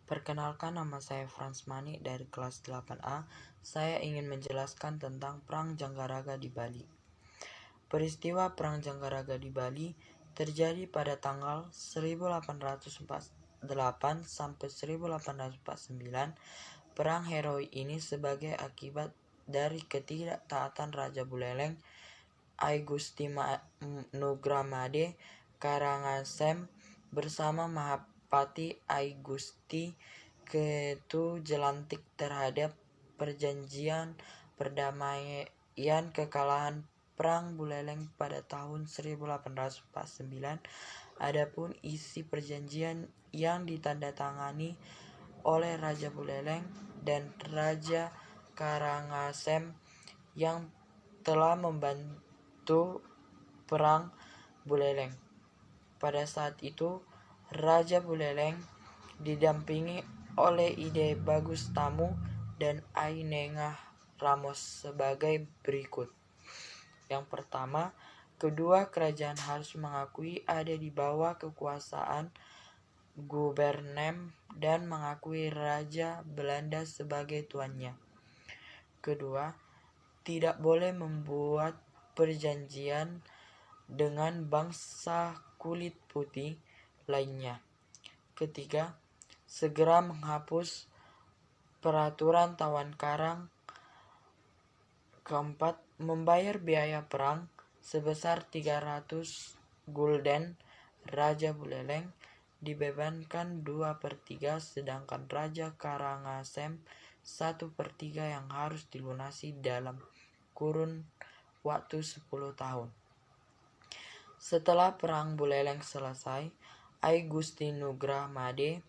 Perkenalkan, nama saya Frans Mani dari kelas 8A. Saya ingin menjelaskan tentang Perang Janggaraga di Bali. Peristiwa Perang Janggaraga di Bali terjadi pada tanggal 1848 sampai 1849. Perang heroik ini sebagai akibat dari ketidaktaatan Raja Buleleng, I Gusti Nugramade Karangasem bersama Mahapati I Gusti Ketu Jelantik terhadap perjanjian perdamaian kekalahan Perang Buleleng pada tahun 1849. Adapun isi perjanjian yang ditandatangani oleh Raja Buleleng dan Raja Karangasem yang telah membantu Perang Buleleng. Pada saat itu, Raja Buleleng didampingi oleh Ide Bagus Tamu dan Ai Nengah Ramos sebagai berikut. Yang pertama, kedua kerajaan harus mengakui ada di bawah kekuasaan Gubernem dan mengakui Raja Belanda sebagai tuannya. Kedua, tidak boleh membuat perjanjian dengan bangsa kulit putih lainnya. Ketiga, segera menghapus peraturan tawan karang. Keempat, membayar biaya perang sebesar 300 gulden. Raja Buleleng dibebankan 2/3, sedangkan Raja Karangasem 1/3 yang harus dilunasi dalam kurun waktu 10 tahun. Setelah Perang Buleleng selesai, I Gusti Nugramade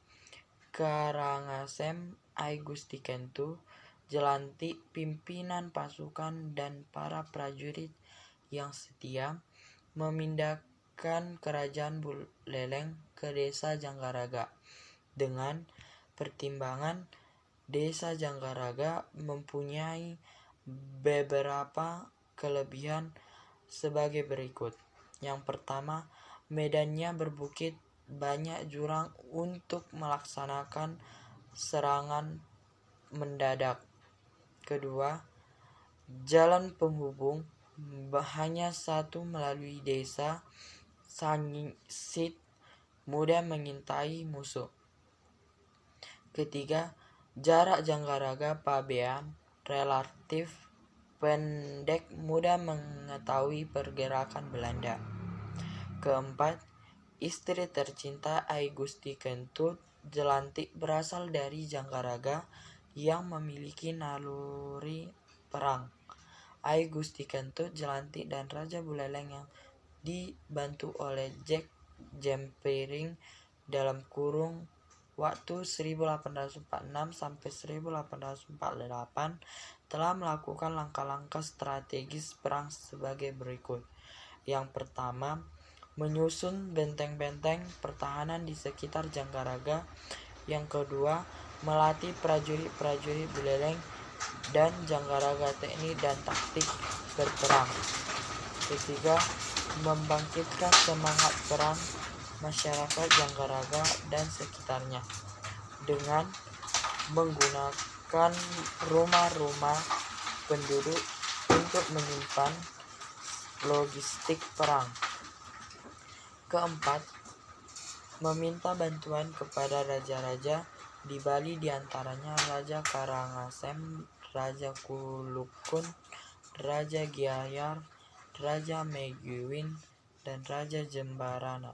Karangasem I Gusti Kentu Jelantik, pimpinan pasukan dan para prajurit yang setia, memindahkan kerajaan Buleleng ke desa Janggaraga dengan pertimbangan desa Janggaraga mempunyai beberapa kelebihan sebagai berikut. Yang pertama, medannya berbukit, banyak jurang untuk melaksanakan serangan mendadak. Kedua, jalan penghubung hanya satu melalui desa Sangsit, mudah mengintai musuh. Ketiga, jarak Janggaraga Pabean relatif pendek, mudah mengetahui pergerakan Belanda. Keempat, istri tercinta I Gusti Kentut Jelantik berasal dari Janggaraga yang memiliki naluri perang. I Gusti Kentut Jelantik dan Raja Buleleng yang dibantu oleh Jack Jempiring dalam kurung waktu 1846 sampai 1848 telah melakukan langkah-langkah strategis perang sebagai berikut. Yang pertama, menyusun benteng-benteng pertahanan di sekitar Janggaraga. Yang kedua, melatih prajurit-prajurit Buleleng dan Janggaraga teknik dan taktik berperang. Ketiga, membangkitkan semangat perang masyarakat Janggaraga dan sekitarnya dengan menggunakan rumah-rumah penduduk untuk menyimpan logistik perang. Keempat, meminta bantuan kepada raja-raja di Bali, diantaranya Raja Karangasem, Raja Kulukun, Raja Gianyar, Raja Meguin, dan Raja Jembarana,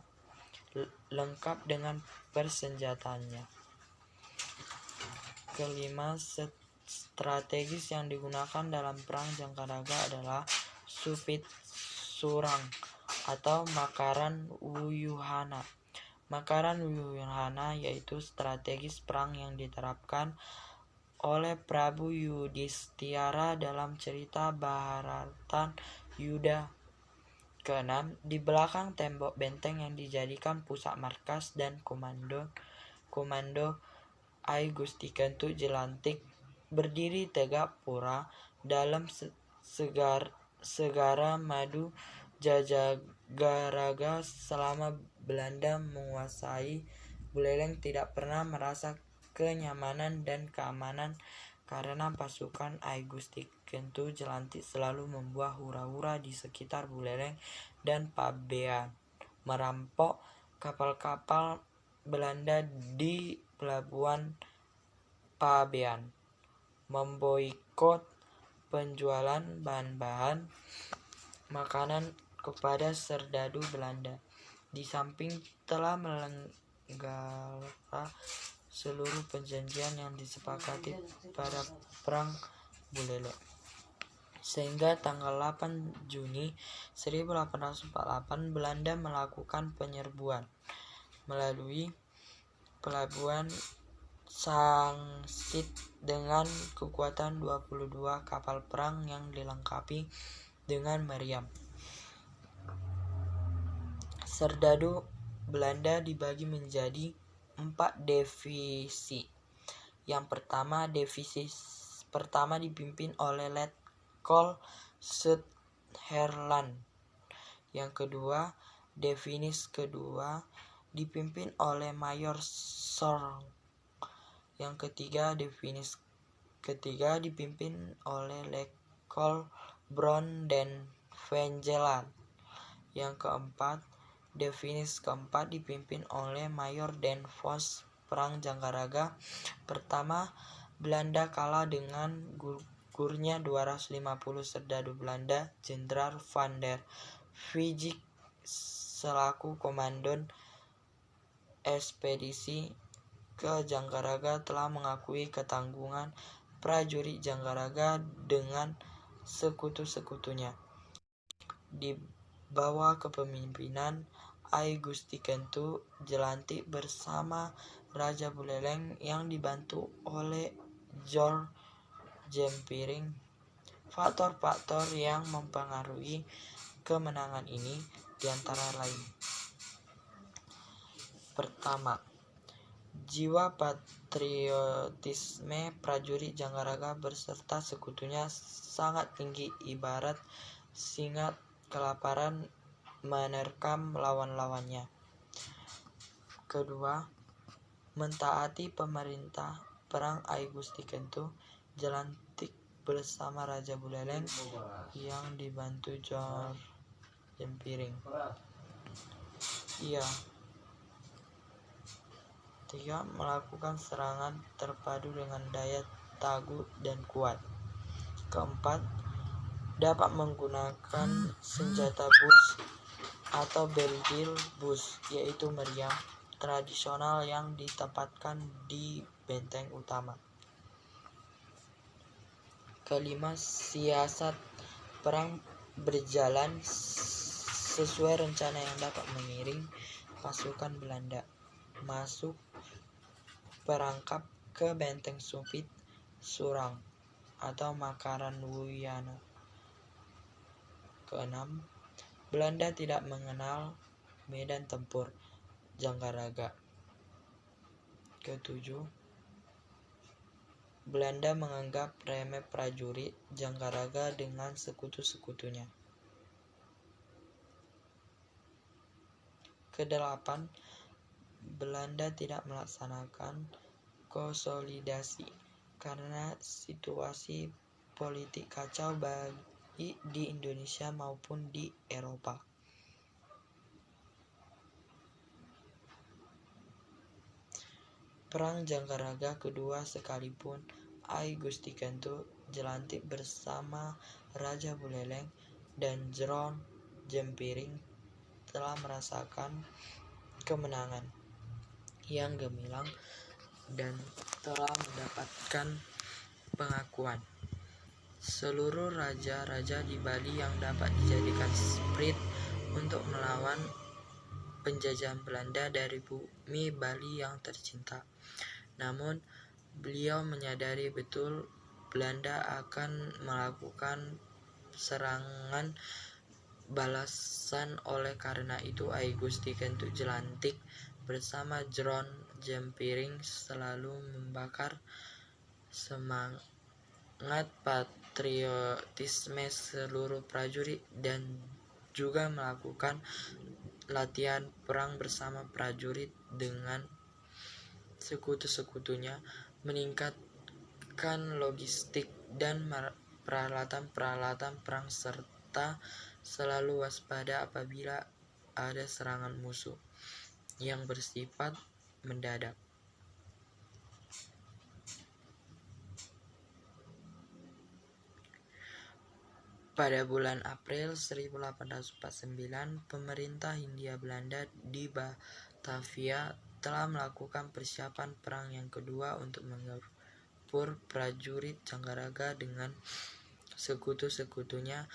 lengkap dengan persenjataannya. Kelima, strategis yang digunakan dalam Perang Janggaraga adalah Supit Surang atau Makaran Wuyuhana. Makaran Wuyuhana yaitu strategis perang yang diterapkan oleh Prabu Yudhistira dalam cerita Bharatan Yuddha. Keenam, di belakang tembok benteng yang dijadikan pusat markas dan komando I Gusti Kentut Jelantik berdiri tegak pura dalam segara madu Janggaraga. Selama Belanda menguasai, Buleleng tidak pernah merasa kenyamanan dan keamanan karena pasukan I Gusti Kentu Jelantik selalu membuat hura-hura di sekitar Buleleng dan Pabean, merampok kapal-kapal Belanda di pelabuhan Pabean, memboikot penjualan bahan-bahan makanan kepada serdadu Belanda. Di samping telah melanggar seluruh perjanjian yang disepakati pada Perang Buleleng. Sehingga tanggal 8 Juni 1848 Belanda melakukan penyerbuan melalui pelabuhan Sangsit dengan kekuatan 22 kapal perang yang dilengkapi dengan meriam. Serdadu Belanda dibagi menjadi 4 divisi. Yang pertama, divisi pertama dipimpin oleh Letkol Sutherland. Yang kedua, divisi kedua dipimpin oleh Mayor Sorg. Yang ketiga, divisi ketiga dipimpin oleh Letkol Brown dan Vengeland. Yang keempat, divisi keempat dipimpin oleh Mayor Den Vos. Perang Janggaraga pertama, Belanda kalah dengan gugurnya 250 serdadu Belanda. Jenderal Van der Wijk selaku komandan ekspedisi ke Janggaraga telah mengakui ketangguhan prajurit Janggaraga dengan sekutu-sekutunya. Di bawah kepemimpinan I Gusti Kentu Jelantik bersama Raja Buleleng yang dibantu oleh George Jempiring. Faktor-faktor yang mempengaruhi kemenangan ini diantara lain: pertama, jiwa patriotisme prajurit Janggaraga beserta sekutunya sangat tinggi, ibarat singa kelaparan menerkam lawan-lawannya. Kedua, mentaati pemerintah perang I Gusti Kentu Jelantik bersama Raja Buleleng yang dibantu George Jempiring. Tiga, melakukan serangan terpadu dengan daya tangguh dan kuat. Keempat, dapat menggunakan senjata bus atau Belgian bus, yaitu meriam tradisional yang ditempatkan di benteng utama. Kelima, siasat perang berjalan sesuai rencana yang dapat mengiring pasukan Belanda masuk perangkap ke benteng Sumpit Surang atau Makaran Wuyana. Keenam, Belanda tidak mengenal medan tempur Janggaraga. Ketujuh, Belanda menganggap remeh prajurit Janggaraga dengan sekutu-sekutunya. Kedelapan, Belanda tidak melaksanakan konsolidasi karena situasi politik kacau baik di Indonesia maupun di Eropa. Perang Janggaraga kedua sekalipun I Gusti Kentu Jelantik bersama Raja Buleleng dan George Jempiring telah merasakan kemenangan yang gemilang dan telah mendapatkan pengakuan seluruh raja-raja di Bali yang dapat dijadikan spirit untuk melawan penjajahan Belanda dari bumi Bali yang tercinta. Namun, beliau menyadari betul Belanda akan melakukan serangan balasan. Oleh karena itu, I Gusti Kentu Jelantik bersama George Jempiring selalu membakar semangat patriotisme seluruh prajurit dan juga melakukan latihan perang bersama prajurit dengan sekutu-sekutunya, meningkatkan logistik dan peralatan-peralatan perang serta selalu waspada apabila ada serangan musuh yang bersifat mendadak. Pada bulan April 1849, pemerintah Hindia Belanda di Batavia telah melakukan persiapan perang yang kedua untuk menggempur prajurit Janggaraga dengan sekutu-sekutunya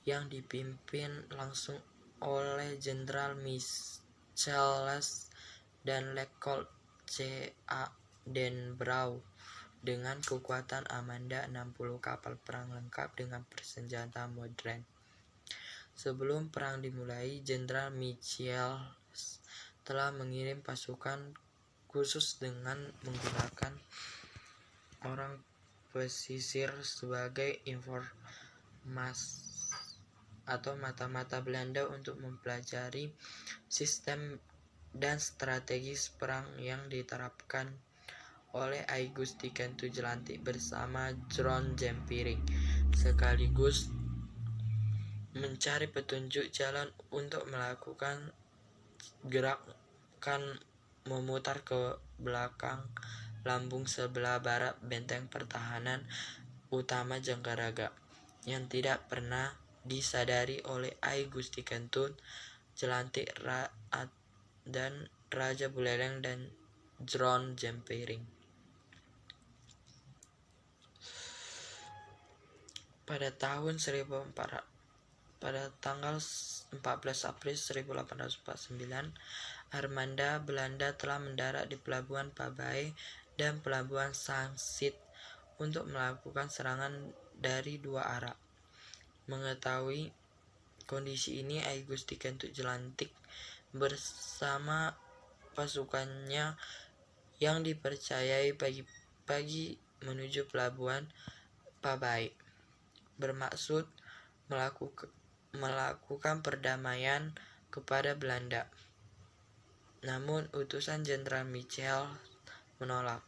yang dipimpin langsung oleh Jenderal Michels dan Letkold C.A. Den Brauw dengan kekuatan Amanda 60 kapal perang lengkap dengan persenjataan modern. Sebelum perang dimulai, Jenderal Michels telah mengirim pasukan khusus dengan menggunakan orang pesisir sebagai informas atau mata-mata Belanda untuk mempelajari sistem dan strategis perang yang diterapkan oleh I Gusti Kentu Jelantik bersama John Jempiring, sekaligus mencari petunjuk jalan untuk melakukan gerakan memutar ke belakang lambung sebelah barat benteng pertahanan utama Janggaraga yang tidak pernah disadari oleh I Gusti Kentu Jelantik dan Raja Buleleng dan John Jempiring. Pada tanggal 14 April 1849, armada Belanda telah mendarat di Pelabuhan Pabai dan Pelabuhan Sangsit untuk melakukan serangan dari dua arah. Mengetahui kondisi ini, I Gusti Kentu Jelantik bersama pasukannya yang dipercayai pagi-pagi menuju Pelabuhan Pabai, bermaksud melakukan perdamaian kepada Belanda. Namun utusan Jenderal Michels menolak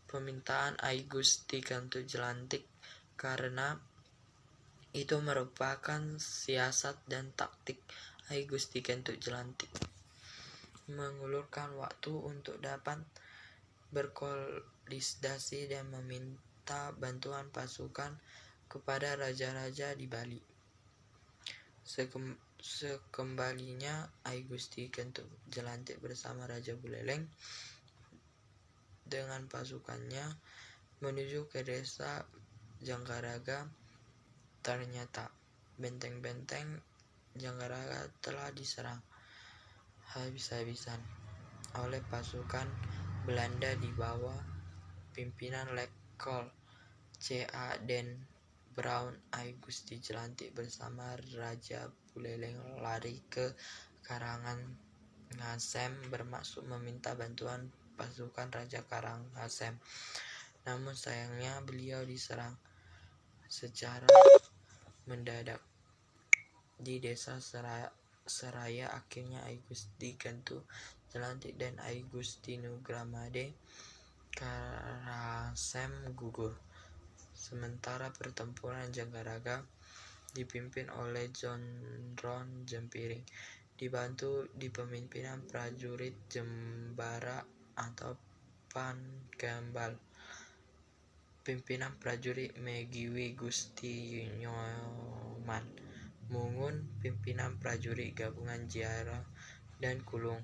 permintaan I Gusti Kentu Jelantik karena itu merupakan siasat dan taktik I Gusti Kentu Jelantik mengulurkan waktu untuk dapat berkoordinasi dan meminta bantuan pasukan kepada raja-raja di Bali. Sekembalinya I Gusti Kentu Jelantik bersama Raja Buleleng dengan pasukannya menuju ke desa Janggaraga, ternyata benteng-benteng Janggaraga telah diserang habis-habisan oleh pasukan Belanda di bawah pimpinan Letkold C.A. Den Brauw. I Gusti Jelantik bersama Raja Buleleng lari ke Karangasem bermaksud meminta bantuan pasukan Raja Karangasem. Namun sayangnya beliau diserang secara mendadak di desa Seraya. Akhirnya I Gusti Kentu Jelantik dan I Gusti Nugramade Karangasem gugur. Sementara pertempuran Janggaraga dipimpin oleh John Jempiring, dibantu di pemimpinan prajurit Jembara atau Pangembal, pimpinan prajurit Megiwi Gusti Nyoman, Mungun, pimpinan prajurit gabungan Jiara dan Kulung,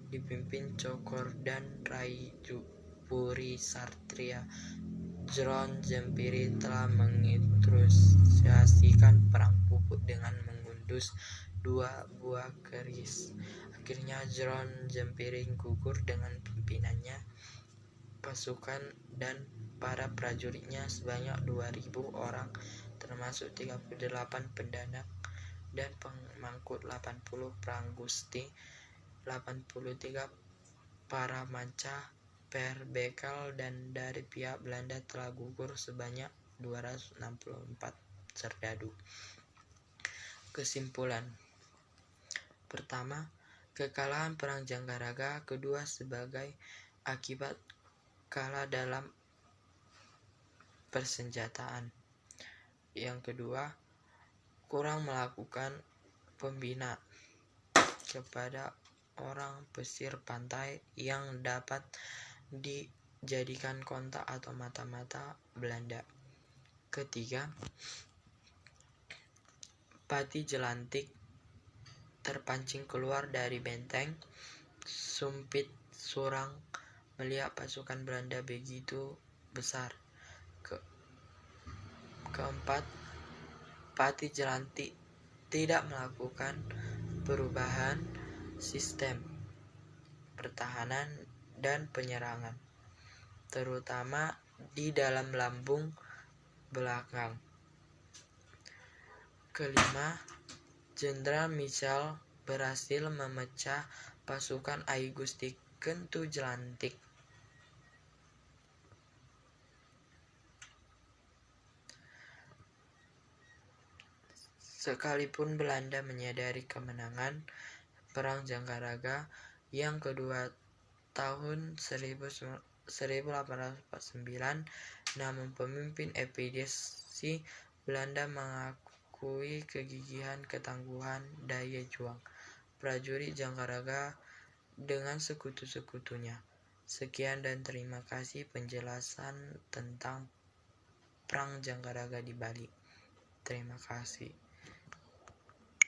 dipimpin Cokor dan Rai Puri Satria. John Jempiring telah menginstruksikan perang pupuk dengan mengundus 2 buah keris. Akhirnya John Jempiring gugur dengan pimpinannya, pasukan dan para prajuritnya sebanyak 2.000 orang, termasuk 38 pendanak dan pemangkut 80 pranggusti, 83 para manca perbekal, dan dari pihak Belanda telah gugur sebanyak 264 serdadu. Kesimpulan. Pertama, kekalahan perang Janggaraga. Kedua, sebagai akibat kalah dalam persenjataan. Yang kedua, kurang melakukan pembina kepada orang pesisir pantai yang dapat dijadikan kontak atau mata-mata Belanda. Ketiga, Pati Jelantik terpancing keluar dari benteng Sumpit Surang melihat pasukan Belanda begitu besar. Keempat, Pati Jelantik tidak melakukan perubahan sistem pertahanan dan penyerangan, terutama di dalam lambung belakang. Kelima, Jenderal Michel berhasil memecah pasukan I Gusti Kentu Jelantik. Sekalipun Belanda menyadari kemenangan Perang Jangkaraga yang kedua tahun 1849, namun pemimpin ekspedisi Belanda mengakui kegigihan, ketangguhan, daya juang prajurit Jangkaraga dengan sekutu-sekutunya. Sekian dan terima kasih penjelasan tentang Perang Jangkaraga di Bali. Terima kasih.